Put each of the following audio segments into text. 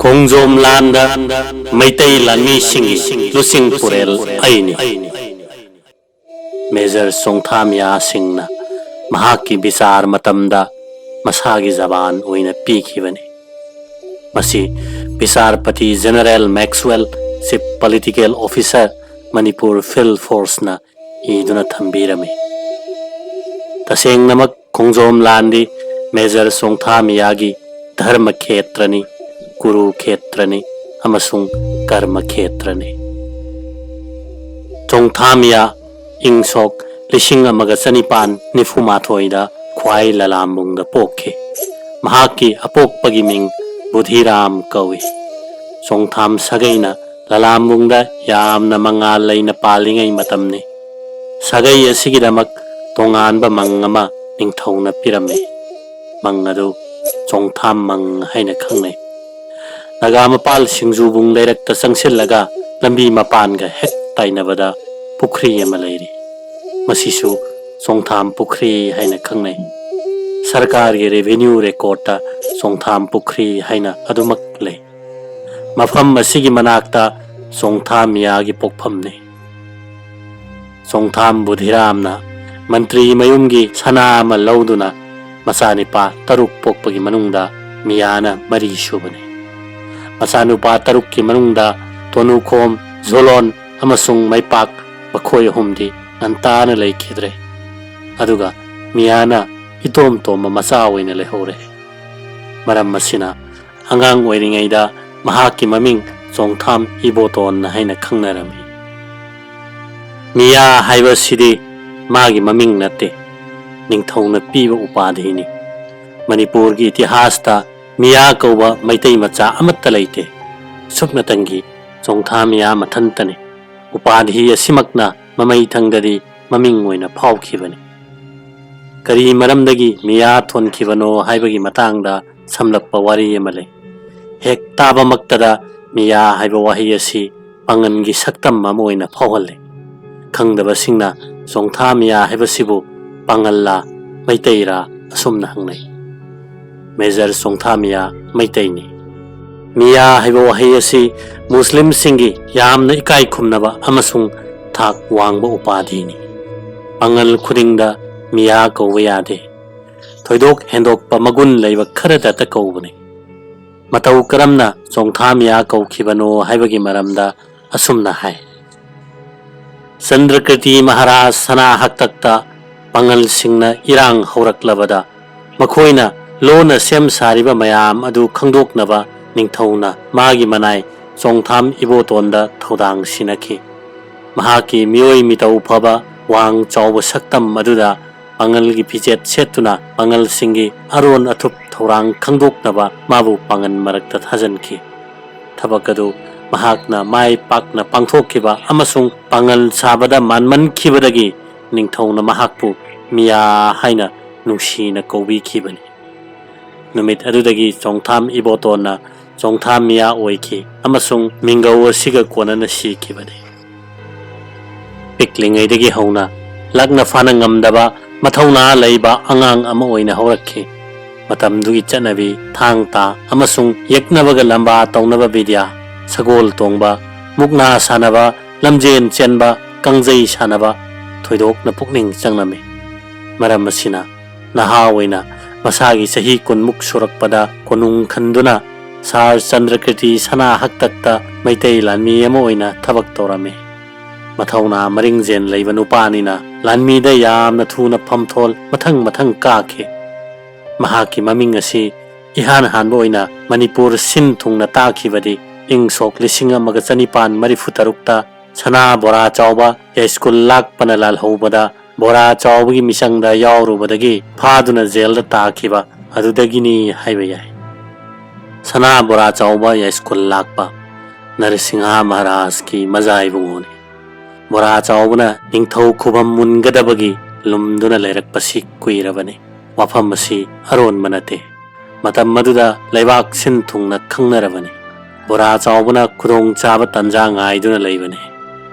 Khongjom landa Maitai Lanmi Singi Lusing Purel Aini Major Chongtha Mya Singna Mahaki Bisar Matamda Masagi Zaban Uina Pikivani Masi Bisarpati General Maxwell Si Political Officer Manipur Field Force na Iduna Thambirami Taseng Namak Khongjom Landi Major Chongtha Myagi Dharma Khetrani Guru Khetrani Amasung Karma Khetrani Chongtha Mya Ingsok Lishing Amagasanipan Nifumathoida Khwai Lalambungda Pokhe Mahaki Apokpagi Ming Budhiram Kawi Chongtham Sagaina Lalambungda Yamna Mangal Laina Palingai Matamni Sagai Asigidamak Tonganba Mangama Ningthona Pirame Mangadu Chongtham Mang Haina Khangne Nagamapal Singjubung Leirakta Sangsillaga Lambi Mapanga Hek Tainabada Pukri Yamaleri Masisu Chongtham Pukri Haina Khangne Sarkargi Revenue Recordta Chongtham Pukri Haina Adumak Le Mafam Masigi Manakta Chongtha Myagi Pokphamne Chongtham Budhiramna Mantri Mayumgi Sana Ama Lauduna Masanipa Taruk Pokpagi Manungda Miyana Mari Shubane Masanupa Tarukki Manungda Tonukom Zolon Amasung Maipak Bakoy Humdi Antana Laikidre Aduga Miyana Itom Toma Masawin Lehore Maram Masina Angang Weringaida Mahaki Maming Chongtham Iboton Haina Khangnarami Miya Haiba Sidi Magi Maming Nate Ningthona Piba Upadhini Manipur Gi Itihasta Miya Kauba Maitai Macha Amatta Laite Suknatangi Chongtha Mya Mathantani Upadhi Asimakna Mamai Thangdadi Maming Oina Phaukhibani Kari Maramdagi Miya Thonkibano Haibagi Matangda Samlakpa Wari Amale Hek Taba Maktada Miya Haiba Wahi Asi Pangangi Saktam Mamoina Phawale Khangdaba Singna Chongtha Mya Haiba Sibu Pangalla Maitaira Asumna Hangnai Major Chongtha Mya Maitaini Miya Haiba Wahi Asi Muslim Singi Yamna Ikai Khumnaba Amasung Thak Wangba Upadhini Pangal Khudingda Miya Kauba Yade Thoidok Hendokpa Magun Leiba Kharadata Kaubani Matau Karamna Chongtha Mya Kaukibano Haibagi Maramda Asumna Hai Chandrakriti Maharaj Sana Haktakta Pangal Singna Irang Horaklabada Makoina Lona Sem Sariba Mayam Adu Khangdoknaba Ningthona Magi Manai Chongtham Ibotonda Thodang Sinaki Mahaki Mioi Mitau Phaba Wang Chawba Saktam Maduda Pangal Gi Pijet Setuna Pangal Singi Aron Athup Thorang Khangdoknaba Mabu Pangan Marakta Thajanki Thabakadu Mahakna Mai Pakna Pangthokkiba Amasung Pangal Sabada Manman Khibadagi Ningthona Mahakpu Miya Haina Nungsina Kaubi Khibani Numit Adudagi Chongtham Ibotona Chongtha Mya Oiki Amasung Mingaw Siga Konana Sikibani Piklingaidagi Hauna Lagna Fanangamdaba Mathauna Laiba Angang Ama Oina Horakki Matamdugi Chanabi Thangta Amasung Yeknabaga Lamba Taunaba Vidya Sagol Tongba Mukna Sanaba Lamjen Chenba Kangjai Sanaba Thoidok na Pukning Changnami Maram Masina Naha Oina Masagi Sahi Kunmuk Surakpada Konung Khanduna Sar Chandrakriti Sana Haktakta Maitai Lanmi Ama Oina Thabak Torame Mathauna Maringjen Leiba Nupanina Lanmi da Yamna Thuna Phamthol Mathang Kakhe Mahaki Maming Asi Ihan Hanba Oina Manipur Sin Thungna Takhibadi Ingsok Lisinga Magachanipan Marifutarukta Sana Bora Chawba Yaskul Lak Panalal Hobada Bora Chawbagi Misangda Yaurubadagi Phaduna Jail da Takhiba Adudagini Haibaya Sana Bora Chawba Yaskul Lakpa Narasingha Maharaj ki mazai bungoni. Bora chaubuna ningthau khubam mungadabagi lumduna leirakpasi kuirabani. Mafam asi aron manate. Matam maduda leibak sin thungna khangnarabani. Bora chaubuna khudong chaba tanja ngaiduna leibani.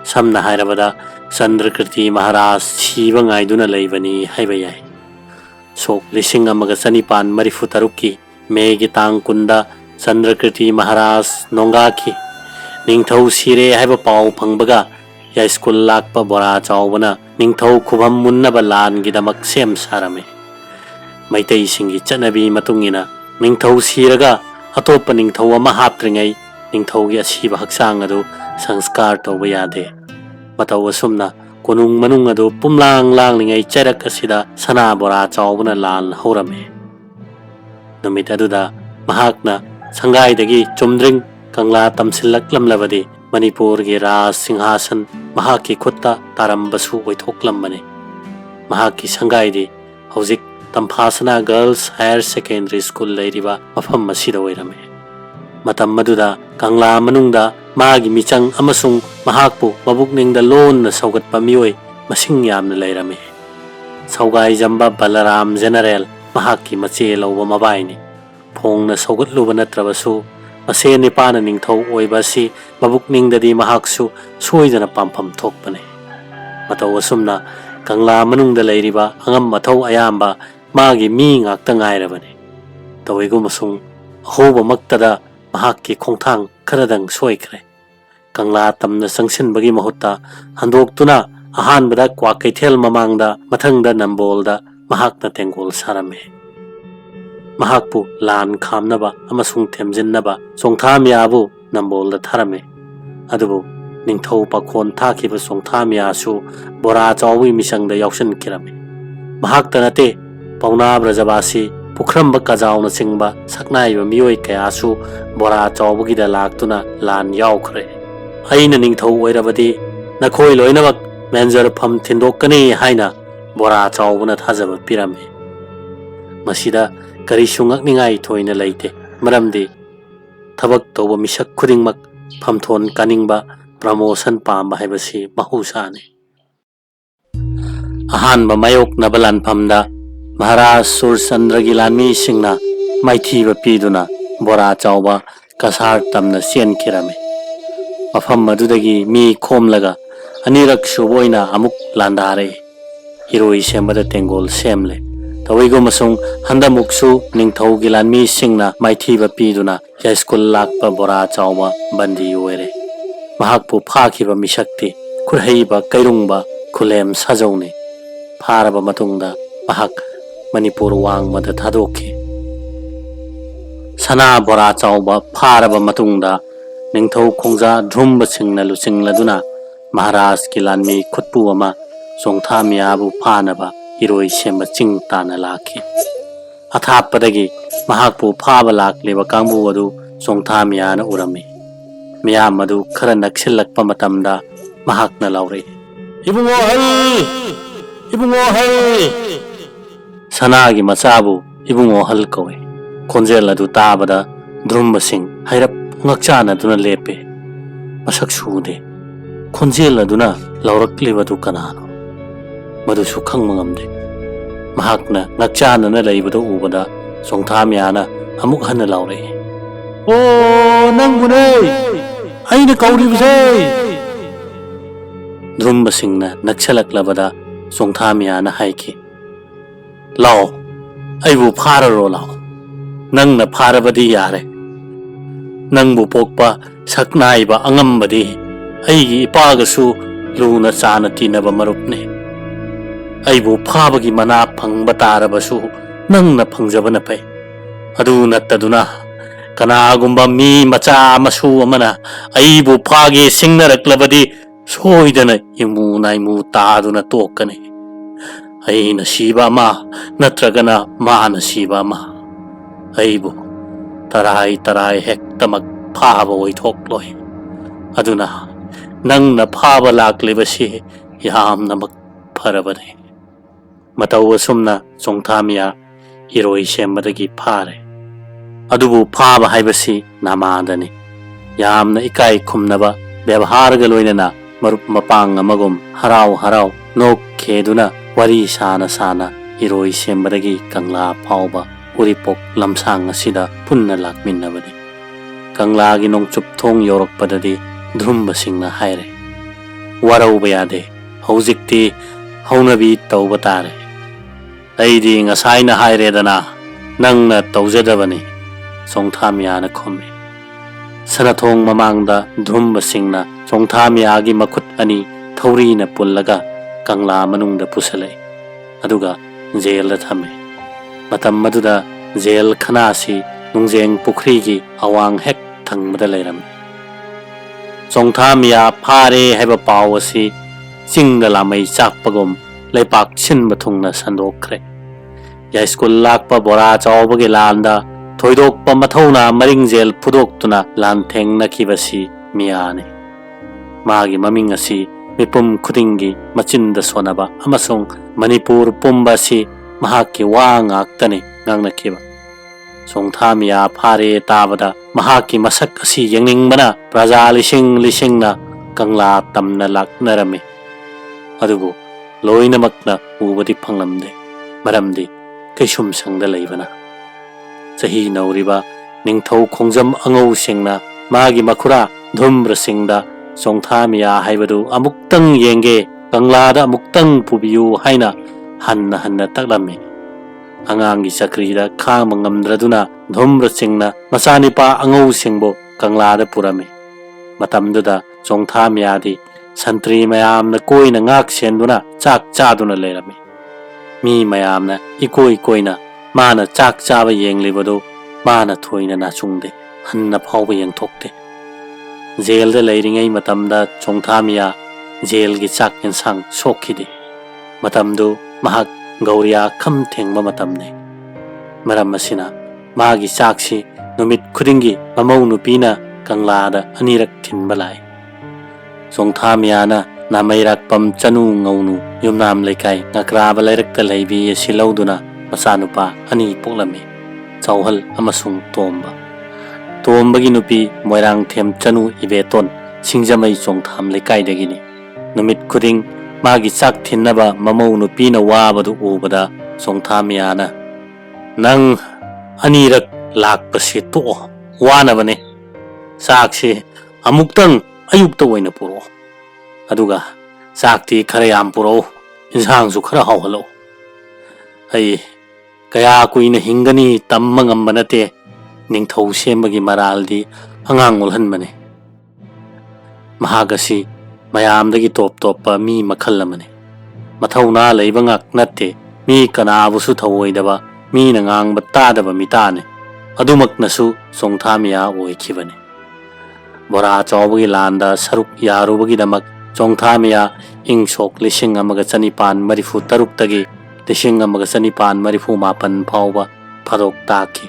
Samna hairabada Chandrakriti Maharaj siba ngaiduna leibani haibayai. Sok lising amaga sanipan marifutaruki megi tang kunda Chandrakriti Maharaj nongaki ningthau sire haiba pau phangbaga ya school lakpa bora chaubana ningthau khubam munnaba lan gidamak sem sarame. Maitai singi chanabi matungina ningthau siraga atopa ningthau ama haptringai ningthau gi asiba haksang adu sanskar tawba yade. Mataw asumna kunung manung adu pumlang lang lingai charak asida sana bora chaubana lan horame. Numit aduda mahakna sangai dagi chumdring kangla tamsilak lamlabadi Manipur gi Raj Singhasan mahaki khutta tarambasu oithoklamane. Mahaki sangai di hauzik Tamphasana Girls Higher Secondary School leiriba mafam masida oirame. Matam maduda kangla manungda magi michang amasung mahakpu mabukningda lon na saugatpa mioi masing yamna leirame. Saugai jamba Balaram General mahaki mache lauba mabaini. Phong na saugatluba natrabasu mase nipana ningthau oiba si mabukningdadi mahaksu soidana pampam thokpane. Mataw asumna kangla manungda leiriba angam mathau ayamba magi mi ngakta ngairabane. Tawaigu masung ahoba maktada mahakki khongthang kharadang soikre. Kangla tamna sangsinbagi mahutta handoktuna ahanbada Kwakaithel mamangda mathangda Nambolda mahakna tengol sarame. Mahakpu lan khamnaba amasung themjinnaba Chongtha miyabu Nambolda tharame. Adubu ningthau pakhon thakiba Chongtha miyasu bora chawui misangda yaushan kirame. Mahakta nate Pauna Brajabasi Pukramba Kajauna Singba Saknaiba mioi kayasu bora chawbugida laktuna lan yaukre. Aina ningthau oirabadi nakhoi loinabak menjar pham thindokani haina bora chawbuna thajaba pirame. Masida kari sungakningai thoina leite maramdi thabak tawba misak khudingmak phamthon kaningba promotion pamba haibasi mahusane. Ahanba mayok nabalan phamda Maharaj Surchandra gi lanmi singna maithiba piduna bora chawba kasar tamna sien kirame. Mafam madudagi mi khomlaga anirak suboina amuk landare. Hiroi sembada tengol semle. Tawaigo masung handamuksu ningthau gi lanmi singna maithiba piduna ya school lakpa bora chawba bandi oire. Mahakpu phakhiba misakti khurheiba kairungba khulem sajaune. Pharaba matungda mahak Manipur wang mada thadokhi. Sana bora chawba pharaba matungda ningthau khongja dhumba singna lusingladuna Maharaj ki lanmi khutpu ama Chongtha miyabu phanaba hiroi semba ching tana lakhi. Athapadagi mahakpu phaba lakleba kangbu adu Chongtha miyana urami. Miyam adu khara naksilakpa matamda mahakna laure. Ibungo hal Sanagi machabu ibungo hal kawe. Khonjel adu tabada drumba sing hairap ngakchana duna lepe. Masak sude. Khonjel aduna laurakliba du kanano. Madusu khangmangamde. Mahakna ngakchana na leibada ubada Chongtha miyana amuk hana laure. Oh nangbune aina kauribse. Drumba singna nakchalaklabada Chongtha miyana haiki. Lao, aibu phararo lao. Nangna pharabadi yare. Nangbu pokpa saknaiba angambadi aigi ipagasu luna chana tinaba marupne. Aibu phabagi mana phangba tarabasu nangna phangjabana pai. Adu nattaduna kanagumba mi macha masu amana aibu phage singnaraklabadi soidana imu naimu taduna tokane. Aina siba ma natragana mana siba ma. Aibu tarai hektamak phaba oithokloi. Aduna nangna phaba laklibasi yamnamak pharabane. Mataw asumna Chongtha miya hiroi sembadagi phare. Adubu phaba haibasi namadani. ꯌꯥꯝꯅ ꯏꯀꯥꯏ ꯈꯨꯝꯅꯕ ꯕꯦꯕꯍꯥꯔꯒ ꯂꯣꯏꯅꯅ ꯃꯔꯨꯞ ꯃꯄꯥꯡ ꯑꯃꯒꯨꯝ ꯍꯔꯥꯎ ꯍꯔꯥꯎ knock ꯈꯦꯗꯨꯅ ꯋꯥꯔꯤ ꯁꯥꯅ ꯁꯥꯅ ꯏꯔꯣꯏ ꯁꯦꯝꯕꯗꯒꯤ ꯀꯪꯂꯥ ꯐꯥꯎꯕ ꯎꯔꯤꯄꯣꯛ ꯂꯝꯁꯥꯡ ꯑꯁꯤꯗ ꯄꯨꯟꯅ ꯂꯥꯛꯃꯤꯟꯅꯕꯅꯤ. ꯀꯪꯂꯥꯒꯤ ꯅꯣꯡꯆꯨꯞ ꯊꯣꯡ ꯌꯧꯔꯛꯄꯗꯗꯤ ꯙ꯭ꯔꯨꯝꯕꯁꯤꯡꯅ ꯍꯥꯏꯔꯦ, ꯋꯥꯔꯧꯕ ꯌꯥꯗꯦ, ꯍꯧꯖꯤꯛꯇꯤ ꯍꯧꯅꯕꯤ ꯇꯧꯕ ꯇꯥꯔꯦ. ꯑꯩꯗꯤ ꯉꯁꯥꯏꯅ ꯍꯥꯏꯔꯦꯗꯅ, ꯅꯪꯅ ꯇꯧꯖꯗꯕꯅꯤ, ꯆꯣꯡꯊꯥꯃꯤꯌꯥꯅ ꯈꯨꯝꯃꯤ. ꯁꯅꯊꯣꯡ ꯃꯃꯥꯡꯗ ꯙ꯭ꯔꯨꯝꯕꯁꯤꯡꯅ ꯆꯣꯡꯊꯥꯃꯤꯌꯥꯒꯤ ꯃꯈꯨꯠ ꯑꯅꯤ ꯊꯧꯔꯤꯅ ꯄꯨꯜꯂꯒ ꯀꯪꯂꯥ ꯃꯅꯨꯡꯗ ꯄꯨꯁꯜꯂꯛꯏ, ꯑꯗꯨꯒ ꯖꯦꯜꯗ ꯊꯝꯃꯤ. ꯃꯇꯝ ꯑꯗꯨꯗ ꯖꯦꯜ ꯈꯅꯥꯁꯤ ꯅꯨꯡꯖꯦꯡ ꯄꯨꯈ꯭ꯔꯤꯒꯤ ꯑꯋꯥꯡ ꯍꯦꯛ ꯊꯪꯕꯗ ꯂꯩꯔꯝꯃꯤ. ꯆꯣꯡꯊꯥꯃꯤꯌꯥ ꯐꯥꯔꯦ ꯍꯥꯏꯕ ꯄꯥꯎ ꯑꯁꯤ ꯆꯤꯡꯗ ꯂꯥꯃꯩ ꯆꯥꯛꯄꯒꯨꯝ ꯂꯩꯄꯥꯛ ꯁꯤꯟꯕ ꯊꯨꯡꯅ ꯁꯟꯗꯣꯛꯈ꯭ꯔꯦ. ꯌꯥꯏꯁ꯭ꯀꯨꯜ ꯂꯥꯛꯄ ꯕꯣꯔꯥ ꯆꯥꯎꯕꯒꯤ ꯂꯥꯟꯗ ꯊꯣꯏꯗꯣꯛꯄ ꯃꯊꯧꯅꯥ ꯃꯔꯤꯡꯖꯦꯜ ꯐꯨꯗꯣꯛꯇꯨꯅ ꯂꯥꯟꯊꯦꯡꯅꯈꯤꯕꯁꯤ ꯃꯤꯌꯥꯅꯤ. ꯃꯥꯒꯤ ꯃꯃꯤꯡ ꯑꯁꯤ ꯃꯤꯄꯨꯝ ꯈꯨꯗꯤꯡꯒꯤ ꯃꯆꯤꯟꯗ ꯁꯣꯟꯅꯕ ꯑꯃꯁꯨꯡ ꯃꯅꯤꯄꯨꯔ ꯄꯨꯝꯕ ꯑꯁꯤ ꯃꯍꯥꯛꯀꯤ ꯋꯥ ꯉꯥꯛꯇꯅꯤ ꯉꯥꯡꯅꯈꯤꯕ. ꯆꯣꯡꯊꯥꯃꯤꯌꯥ ꯐꯥꯔꯦ ꯇꯥꯕꯗ ꯃꯍꯥꯛꯀꯤ ꯃꯁꯛ ꯑꯁꯤ ꯌꯦꯡꯅꯤꯡꯕꯅ ꯄ꯭ꯔꯖꯥ ꯂꯤꯁꯤꯡ ꯂꯤꯁꯤꯡꯅ ꯀꯪꯂꯥ ꯇꯝꯅ ꯂꯥꯛꯅꯔꯝꯃꯤ. ꯑꯗꯨꯕꯨ ꯂꯣꯏꯅꯃꯛꯅ ꯎꯕꯗꯤ ꯐꯪꯂꯝꯗꯦ, ꯃꯔꯝꯗꯤ ꯀꯩꯁꯨꯝꯁꯪꯗ ꯂꯩꯕꯅ. ꯆꯍꯤ ꯅꯧꯔꯤꯕ ꯅꯤꯡꯊꯧ ꯈꯣꯡꯖꯝ ꯑꯉꯧꯁꯤꯡꯅ ꯃꯥꯒꯤ ꯃꯈꯨꯔꯥ ꯙ꯭ꯔꯨꯝꯕꯁꯤꯡꯗ ꯆꯣꯡꯊꯥꯃꯤꯌꯥ ꯍꯥꯏꯕꯗꯨ ꯑꯃꯨꯛꯇꯪ ꯌꯦꯡꯒꯦ, ꯀꯪꯂꯥꯗ ꯑꯃꯨꯛꯇꯪ ꯄꯨꯕꯤꯌꯨ ꯍꯥꯏꯅ ꯍꯟꯅ ꯍꯟꯅ ꯇꯛꯂꯝꯃꯤ. ꯑꯉꯥꯡꯒꯤ ꯆꯀ꯭ꯔꯤꯗ ꯈꯥꯡꯕ ꯉꯝꯗ꯭ꯔꯗꯨꯅ ꯙ꯭ꯔꯨꯝꯕꯁꯤꯡꯅ ꯃꯆꯥꯅꯤꯄꯥ ꯑꯉꯧꯁꯤꯡꯕꯨ ꯀꯪꯂꯥꯗ ꯄꯨꯔꯝꯃꯤ. ꯃꯇꯝꯗꯨꯗ ꯆꯣꯡꯊꯥꯃꯤꯌꯥꯗꯤ ꯁꯟꯇ꯭ꯔꯤ ꯃꯌꯥꯝꯅ ꯀꯣꯏꯅ ꯉꯥꯛ ꯁꯦꯟꯗꯨꯅ ꯆꯥꯛ ꯆꯥꯗꯨꯅ ꯂꯩꯔꯝꯃꯤ. ꯃꯤ ꯃꯌꯥꯝꯅ ꯏꯀꯣꯏ ꯀꯣꯏꯅ ꯃꯥꯅ ꯆꯥꯛ ꯆꯥꯕ ꯌꯦꯡꯂꯤꯕꯗꯨ ꯃꯥꯅ ꯊꯣꯏꯅ ꯅꯥꯆꯨꯡꯗꯦ, ꯍꯟꯅ ꯐꯥꯎꯕ ꯌꯦꯡꯊꯣꯛꯇꯦ. ꯖꯦꯜꯗ ꯂꯩꯔꯤꯉꯩ ꯃꯇꯝꯗ ꯆꯣꯡꯊꯥꯃꯤꯌꯥ ꯖꯦꯜꯒꯤ ꯆꯥꯛ ꯌꯦꯟꯁꯥꯡ ꯁꯣꯛꯈꯤꯗꯦ. ꯃꯇꯝꯗꯨ ꯃꯍꯥꯛ ꯒꯧꯔꯤꯌꯥ ꯈꯝ ꯊꯦꯡꯕ ꯃꯇꯝꯅꯤ. ꯃꯔꯝ ꯑꯁꯤꯅ ꯃꯥꯒꯤ ꯆꯥꯛꯁꯤ ꯅꯨꯃꯤꯠ ꯈꯨꯗꯤꯡꯒꯤ ꯃꯃꯧ ꯅꯨꯄꯤꯅ ꯀꯪꯂꯥꯗ ꯑꯅꯤꯔꯛ ꯊꯤꯟꯕ ꯂꯥꯛꯏ. ꯆꯣꯡꯊꯥꯃꯤꯌꯥꯅ ꯅꯥꯃꯩꯔꯥꯛꯄꯝ ꯆꯅꯨ ꯉꯧꯅꯨ ꯌꯨꯝꯅꯥꯝ ꯂꯩꯀꯥꯏ ꯉꯀ꯭ꯔꯥꯕ ꯂꯩꯔꯛꯇ ꯂꯩꯕꯤ ꯑꯁꯤ ꯂꯧꯗꯨꯅ ꯃꯆꯥꯅꯨꯄꯥ ꯑꯅꯤ ꯄꯣꯛꯂꯝꯃꯤ, ꯆꯥꯎꯍꯜ ꯑꯃꯁꯨꯡ ꯇꯣꯝꯕ. ꯇꯣꯝꯕꯒꯤ ꯅꯨꯄꯤ ꯃꯣꯏꯔꯥꯡꯊꯦꯝ ꯆꯅꯨ ꯏꯕꯦꯇꯣꯟ ꯁꯤꯡꯖꯃꯩ ꯆꯣꯡꯊꯥꯝ ꯂꯩꯀꯥꯏꯗꯒꯤꯅꯤ. ꯅꯨꯃꯤꯠ ꯈꯨꯗꯤꯡ ꯃꯥꯒꯤ ꯆꯥꯛ ꯊꯤꯟꯅꯕ ꯃꯃꯧ ꯅꯨꯄꯤꯅ ꯋꯥꯕꯗꯨ ꯎꯕꯗ ꯆꯣꯡꯊꯥꯃꯤꯌꯥꯅ, ꯅꯪ ꯑꯅꯤꯔꯛ ꯂꯥꯛꯄꯁꯤ ꯇꯣꯛꯑꯣ, ꯋꯥꯅꯕꯅꯦ. ꯆꯥꯛꯁꯤ ꯑꯃꯨꯛꯇꯪ ꯑꯌꯨꯛꯇ ꯑꯣꯏꯅ ꯄꯨꯔꯛꯑꯣ, ꯑꯗꯨꯒ ꯆꯥꯛꯇꯤ ꯈꯔ ꯌꯥꯝ ꯄꯨꯔꯛꯎ, ꯏꯟꯁꯥꯡꯁꯨ ꯈꯔ ꯍꯥꯎꯍꯜꯂꯛꯎ. ꯑꯩ ꯀꯌా ꯀꯨꯏꯅ ꯍꯤꯡꯒꯅꯤ ꯇꯝꯕ ꯉꯝꯕ ꯅꯠꯇꯦ. ꯅꯤꯡꯊꯧ ꯁꯦꯝꯕꯒꯤ ꯃꯔꯥꯜꯗꯤ ꯑꯉꯥꯡ ꯑꯣꯜꯍꯟꯕꯅꯤ. ꯃꯍꯥꯛ ꯑꯁꯤ ꯃꯌꯥꯝꯗꯒꯤ ꯇꯣꯞ ꯇꯣꯞꯄ ꯃꯤ ꯃꯈꯜ ꯑꯃꯅꯤ. ꯃꯊꯧꯅꯥ ꯂꯩꯕ ꯉꯥꯛ ꯅꯠꯇꯦ, ꯃꯤ ꯀꯅꯥꯕꯨꯁꯨ ꯊꯧꯑꯣꯏꯗꯕ, ꯃꯤꯅ ꯉꯥꯡꯕ ꯇꯥꯗꯕ ꯃꯤꯇꯥꯅꯤ. ꯑꯗꯨꯃꯛꯅꯁꯨ ꯆꯣꯡꯊꯥꯃꯤꯌꯥ ꯑꯣꯏꯈꯤꯕꯅꯤ. ꯕꯣꯔꯥ ꯆꯥꯎꯕꯒꯤ ꯂꯥꯟꯗ ꯁꯔꯨꯛ ꯌꯥꯔꯨꯕꯒꯤꯗꯃꯛ ꯆꯣꯡꯊꯥꯃꯤꯌꯥ ꯏꯪ ꯁꯣꯛ 1934ꯇꯒꯤ 1934 ꯐꯥꯎꯕ ꯐꯥꯗꯣꯛ ꯇꯥꯈꯤ.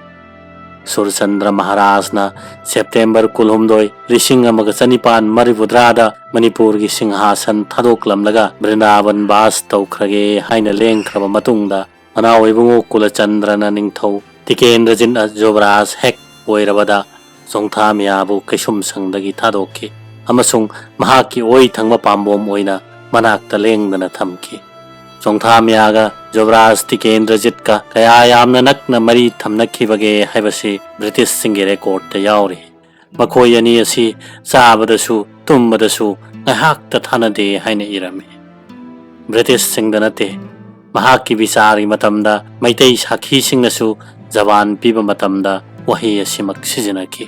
ꯁꯨꯔꯆꯟꯗ꯭ꯔ ꯃꯍꯥꯔꯥꯖꯅ ꯁꯦꯞꯇꯦꯝꯕꯔ 19, 1934ꯗ ꯃꯅꯤꯄꯨꯔꯒꯤ ꯁꯤꯡꯍꯥꯁꯟ ꯊꯥꯗꯣꯛꯂꯝꯂꯒ ꯕ꯭ꯔꯤꯟꯗꯥꯕꯟ ꯕꯥꯁ ꯇꯧꯈ꯭ꯔꯒꯦ ꯍꯥꯏꯅ ꯂꯦꯡꯈ꯭ꯔꯕ ꯃꯇꯨꯡꯗ ꯃꯅꯥꯎ ꯏꯕꯨꯡꯉꯣ ꯀꯨꯂꯆꯟꯗ꯭ꯔꯅ ꯅꯤꯡꯊꯧ ꯇꯤꯀꯦꯟꯗ꯭ꯔꯖꯤꯠ ꯖꯣꯕꯔꯥꯖ ꯍꯦꯛ ꯑꯣꯏꯔꯕꯗ ꯆꯣꯡꯊꯥꯃꯤꯌꯥꯕꯨ ꯀꯩꯁꯨꯝꯁꯪꯗꯒꯤ ꯊꯥꯗꯣꯛꯈꯤ ꯑꯃꯁꯨꯡ ꯃꯍꯥꯛꯀꯤ ꯑꯣꯏ ꯊꯪꯕ ꯄꯥꯝꯕꯣꯝ ꯑꯣꯏꯅ ꯃꯅꯥꯛꯇ ꯂꯦꯡꯗꯅ ꯊꯝꯈꯤ. ꯆꯣꯡꯊꯥꯃꯤꯌꯥꯒ ꯖꯣꯕꯔꯥꯖ ꯇꯤꯀꯦꯟꯗ꯭ꯔꯖꯤꯠꯀ ꯀꯌꯥ ꯌꯥꯝꯅ ꯅꯛꯅ ꯃꯔꯤ ꯊꯝꯅꯈꯤꯕꯒꯦ ꯍꯥꯏꯕꯁꯤ ꯕ꯭ꯔꯤꯇꯤꯁꯁꯤꯡꯒꯤ ꯔꯦꯀꯣꯔꯗꯇ ꯌꯥꯎꯔꯤ. ꯃꯈꯣꯏ ꯑꯅꯤ ꯑꯁꯤ ꯆꯥꯕꯗꯁꯨ ꯇꯨꯝꯕꯗꯁꯨ ꯉꯥꯏꯍꯥꯛꯇ ꯊꯥꯅꯗꯦ ꯍꯥꯏꯅ ꯏꯔꯝꯃꯤ. ꯕ꯭ꯔꯤꯇꯤꯁꯁꯤꯡꯗ ꯅꯠꯇꯦ, ꯃꯍꯥꯛꯀꯤ ꯕꯤꯆꯥꯔꯒꯤ ꯃꯇꯝꯗ ꯃꯩꯇꯩ ꯁꯥꯈꯤꯁꯤꯡꯅꯁꯨ ꯖꯕꯥꯟ ꯄꯤꯕ ꯃꯇꯝꯗ ꯋꯥꯍꯩ ꯑꯁꯤꯃꯛ ꯁꯤꯖꯤꯟꯅꯈꯤ.